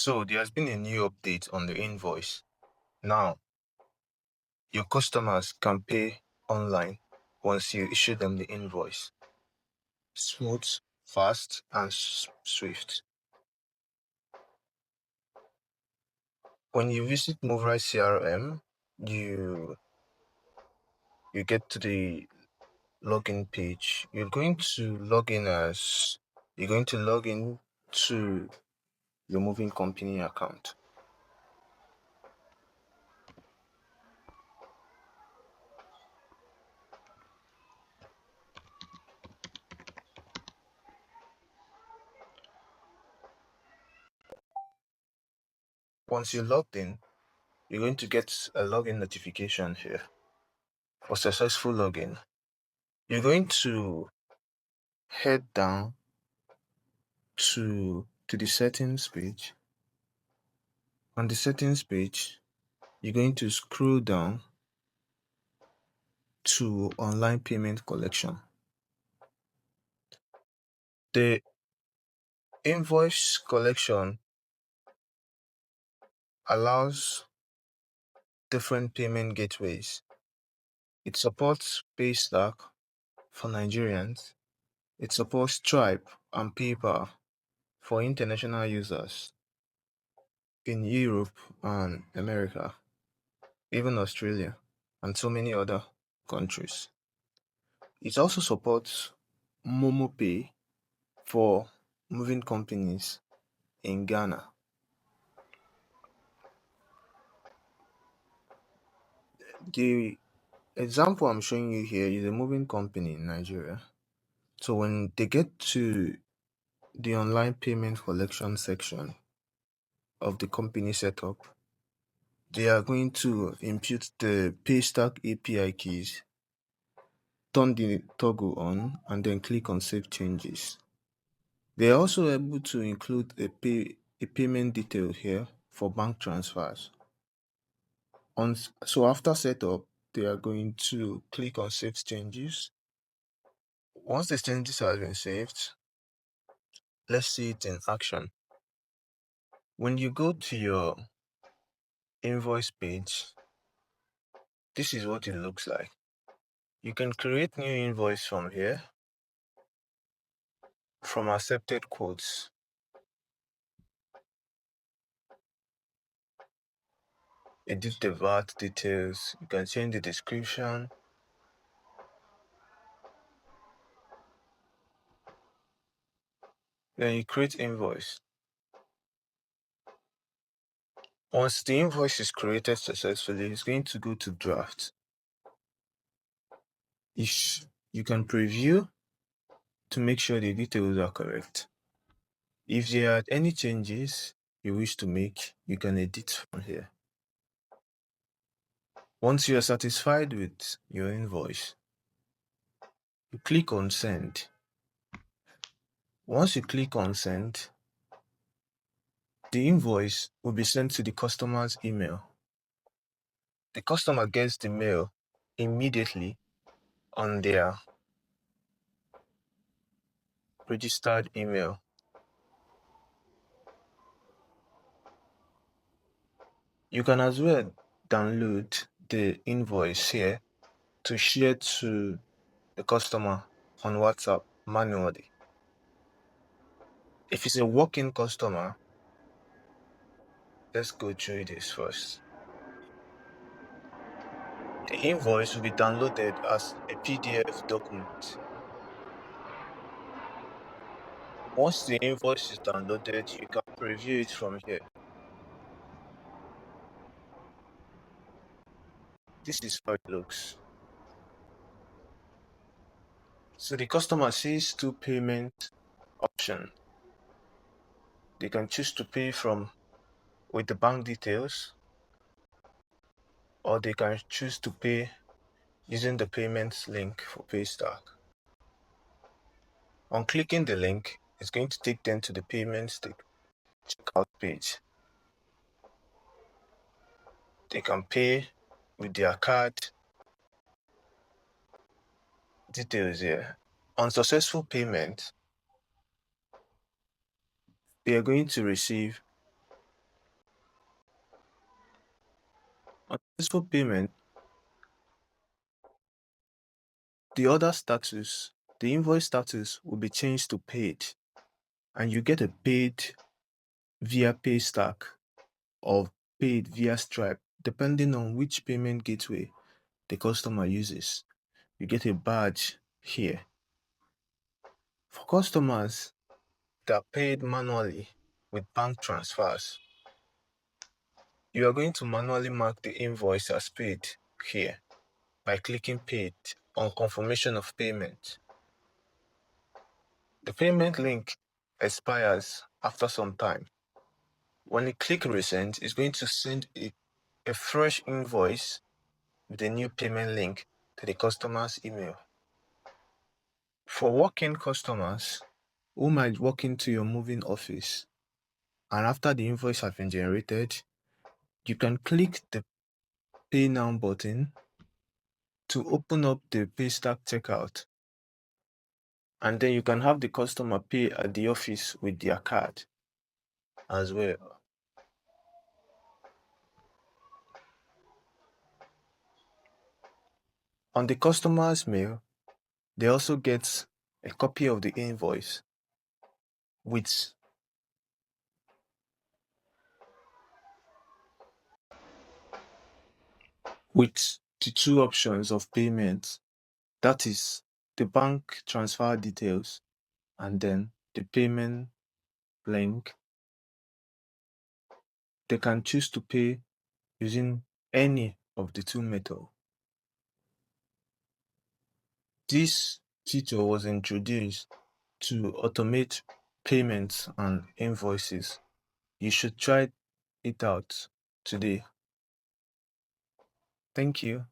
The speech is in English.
So there has been a new update on the invoice. Now, your customers can pay online once you issue them the invoice. Smooth, fast, and swift. When you visit MoveRight CRM, you get to the login page. You're going to log in to your moving company account. Once you're logged in, you're going to get a login notification here for successful login. You're going to head down to the settings page. On the settings page, you're going to scroll down to online payment collection. The invoice collection allows different payment gateways. It supports Paystack for Nigerians. It supports Stripe and PayPal for international users in Europe and America, even Australia, and so many other countries. It also supports MomoPay for moving companies in Ghana. The example I'm showing you here is a moving company in Nigeria. So when they get to the online payment collection section of the company setup, they are going to input the Paystack API keys, turn the toggle on, and then click on Save Changes. They are also able to include a payment detail here for bank transfers. So after setup, they are going to click on Save Changes. Once the changes have been saved, let's see it in action. When you go to your invoice page, this is what it looks like. You can create new invoice from here, from accepted quotes. Edit the VAT details. You can change the description. Then you create invoice. Once the invoice is created successfully, it's going to go to draft. You can preview to make sure the details are correct. If there are any changes you wish to make, you can edit from here. Once you are satisfied with your invoice, you click on Send. Once you click on Send, the invoice will be sent to the customer's email. The customer gets the mail immediately on their registered email. You can as well download the invoice here to share to the customer on WhatsApp manually. If it's a walk-in customer, let's go through this first. The invoice will be downloaded as a PDF document. Once the invoice is downloaded, you can preview it from here. This is how it looks. So the customer sees two payment options. They can choose to pay with the bank details, or they can choose to pay using the payments link for Paystack. On clicking the link, it's going to take them to the payments checkout page. They can pay with their card details here. On successful payment, they are going to receive On successful payment, the order status, the invoice status will be changed to paid, and you get a paid via Paystack or paid via Stripe, depending on which payment gateway the customer uses. You get a badge here. For customers that paid manually with bank transfers, you are going to manually mark the invoice as paid here by clicking paid on confirmation of payment. The payment link expires after some time. When you click resend, it's going to send a fresh invoice with a new payment link to the customer's email. For walk-in customers who might walk into your moving office, and after the invoice has been generated, you can click the Pay Now button to open up the Paystack checkout, and then you can have the customer pay at the office with their card as well. On the customer's mail, they also get a copy of the invoice with the two options of payment. That is the bank transfer details and then the payment link. They can choose to pay using any of the two methods. This feature was introduced to automate payments and invoices. You should try it out today. Thank you.